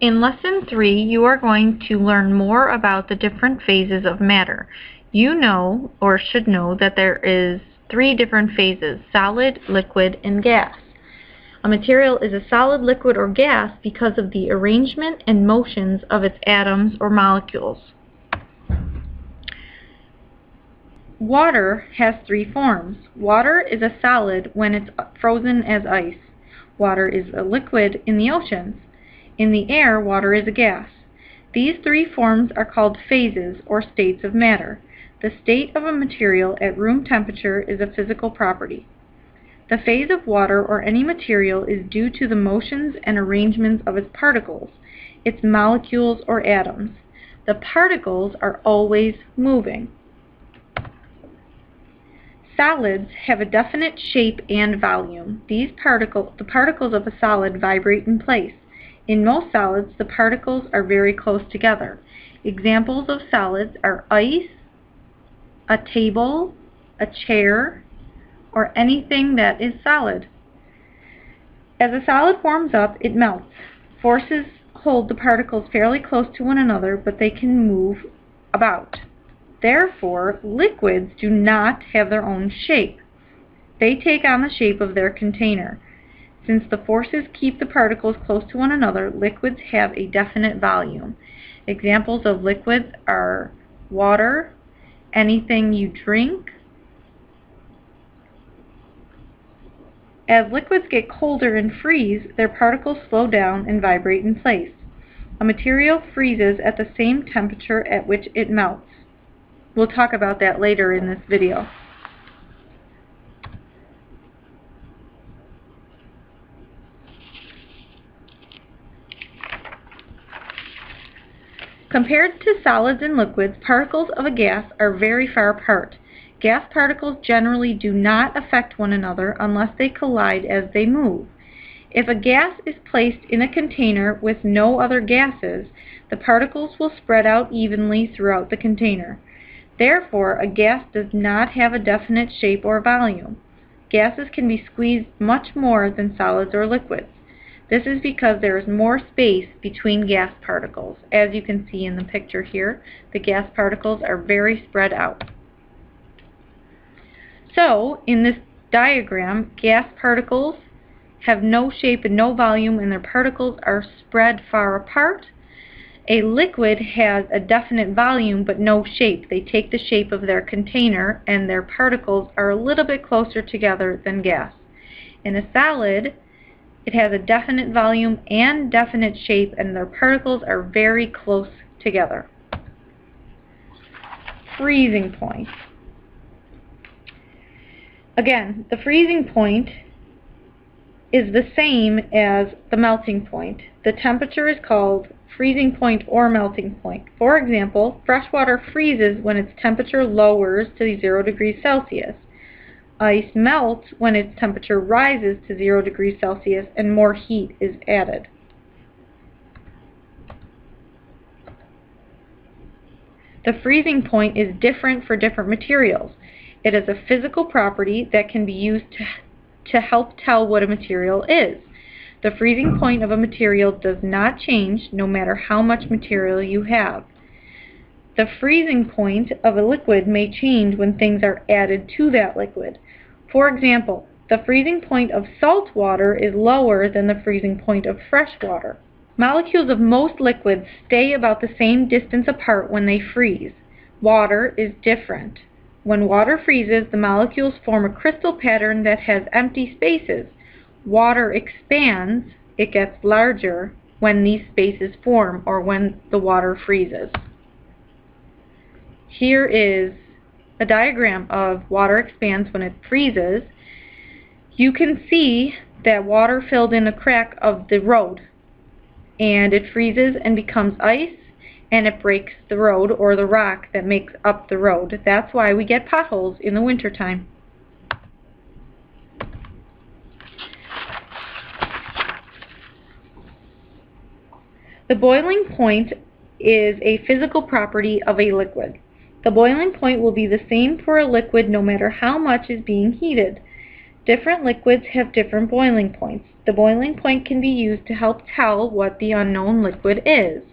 In Lesson 3, you are going to learn more about the different phases of matter. You know, or should know, that there is 3 different phases: solid, liquid, and gas. A material is a solid, liquid, or gas because of the arrangement and motions of its atoms or molecules. Water has 3 forms. Water is a solid when it's frozen as ice. Water is a liquid in the oceans. In the air, water is a gas. These 3 forms are called phases or states of matter. The state of a material at room temperature is a physical property. The phase of water or any material is due to the motions and arrangements of its particles, its molecules or atoms. The particles are always moving. Solids have a definite shape and volume. The particles of a solid vibrate in place. In most solids, the particles are very close together. Examples of solids are ice, a table, a chair, or anything that is solid. As a solid warms up, it melts. Forces hold the particles fairly close to one another, but they can move about. Therefore, liquids do not have their own shape. They take on the shape of their container. Since the forces keep the particles close to one another, liquids have a definite volume. Examples of liquids are water, anything you drink. As liquids get colder and freeze, their particles slow down and vibrate in place. A material freezes at the same temperature at which it melts. We'll talk about that later in this video. Compared to solids and liquids, particles of a gas are very far apart. Gas particles generally do not affect one another unless they collide as they move. If a gas is placed in a container with no other gases, the particles will spread out evenly throughout the container. Therefore, a gas does not have a definite shape or volume. Gases can be squeezed much more than solids or liquids. This is because there is more space between gas particles. As you can see in the picture here, the gas particles are very spread out. So, in this diagram, gas particles have no shape and no volume, and their particles are spread far apart. A liquid has a definite volume but no shape. They take the shape of their container, and their particles are a little bit closer together than gas. In a solid, it has a definite volume and definite shape, and their particles are very close together. Freezing point. Again, the freezing point is the same as the melting point. The temperature is called freezing point or melting point. For example, fresh water freezes when its temperature lowers to 0 degrees Celsius. Ice melts when its temperature rises to 0 degrees Celsius and more heat is added. The freezing point is different for different materials. It is a physical property that can be used to help tell what a material is. The freezing point of a material does not change no matter how much material you have. The freezing point of a liquid may change when things are added to that liquid. For example, the freezing point of salt water is lower than the freezing point of fresh water. Molecules of most liquids stay about the same distance apart when they freeze. Water is different. When water freezes, the molecules form a crystal pattern that has empty spaces. Water expands, it gets larger when these spaces form or when the water freezes. Here is a diagram of water expands when it freezes. You can see that water filled in a crack of the road, and it freezes and becomes ice, and it breaks the road or the rock that makes up the road. That's why we get potholes in the wintertime. The boiling point is a physical property of a liquid. The boiling point will be the same for a liquid no matter how much is being heated. Different liquids have different boiling points. The boiling point can be used to help tell what the unknown liquid is.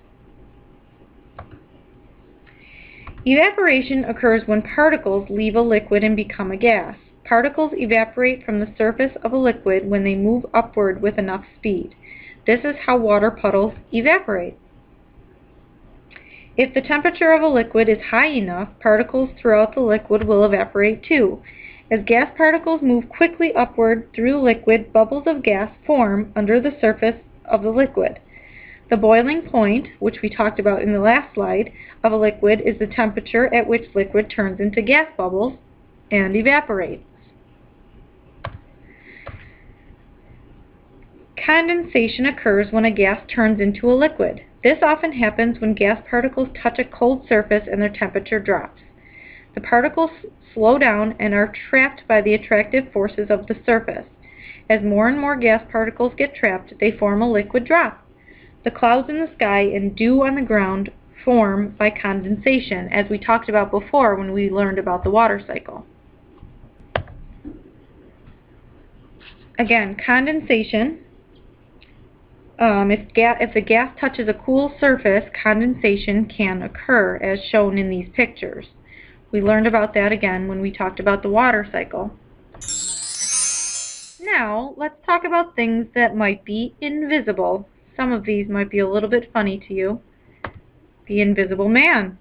Evaporation occurs when particles leave a liquid and become a gas. Particles evaporate from the surface of a liquid when they move upward with enough speed. This is how water puddles evaporate. If the temperature of a liquid is high enough, particles throughout the liquid will evaporate too. As gas particles move quickly upward through the liquid, bubbles of gas form under the surface of the liquid. The boiling point, which we talked about in the last slide, of a liquid is the temperature at which liquid turns into gas bubbles and evaporates. Condensation occurs when a gas turns into a liquid. This often happens when gas particles touch a cold surface and their temperature drops. The particles slow down and are trapped by the attractive forces of the surface. As more and more gas particles get trapped, they form a liquid drop. The clouds in the sky and dew on the ground form by condensation, as we talked about before when we learned about the water cycle. Again, condensation. If the gas touches a cool surface, condensation can occur, as shown in these pictures. We learned about that again when we talked about the water cycle. Now, let's talk about things that might be invisible. Some of these might be a little bit funny to you. The invisible man.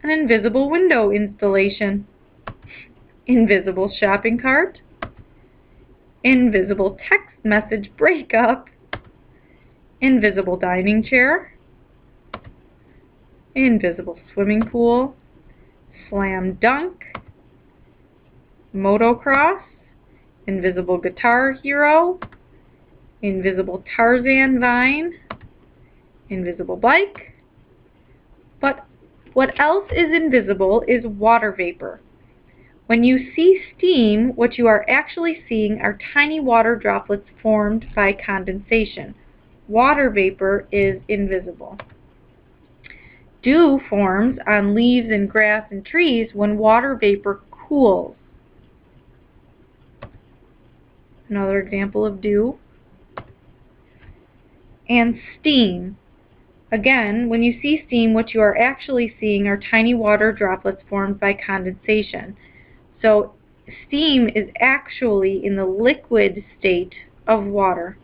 An invisible window installation. Invisible shopping cart. Invisible text message breakup. Invisible dining chair. Invisible swimming pool. Slam dunk. Motocross. Invisible guitar hero. Invisible Tarzan vine. Invisible bike. But what else is invisible is water vapor. When you see steam, what you are actually seeing are tiny water droplets formed by condensation. Water vapor is invisible. Dew forms on leaves and grass and trees when water vapor cools. Another example of dew. And steam. Again, when you see steam, what you are actually seeing are tiny water droplets formed by condensation. So steam is actually in the liquid state of water.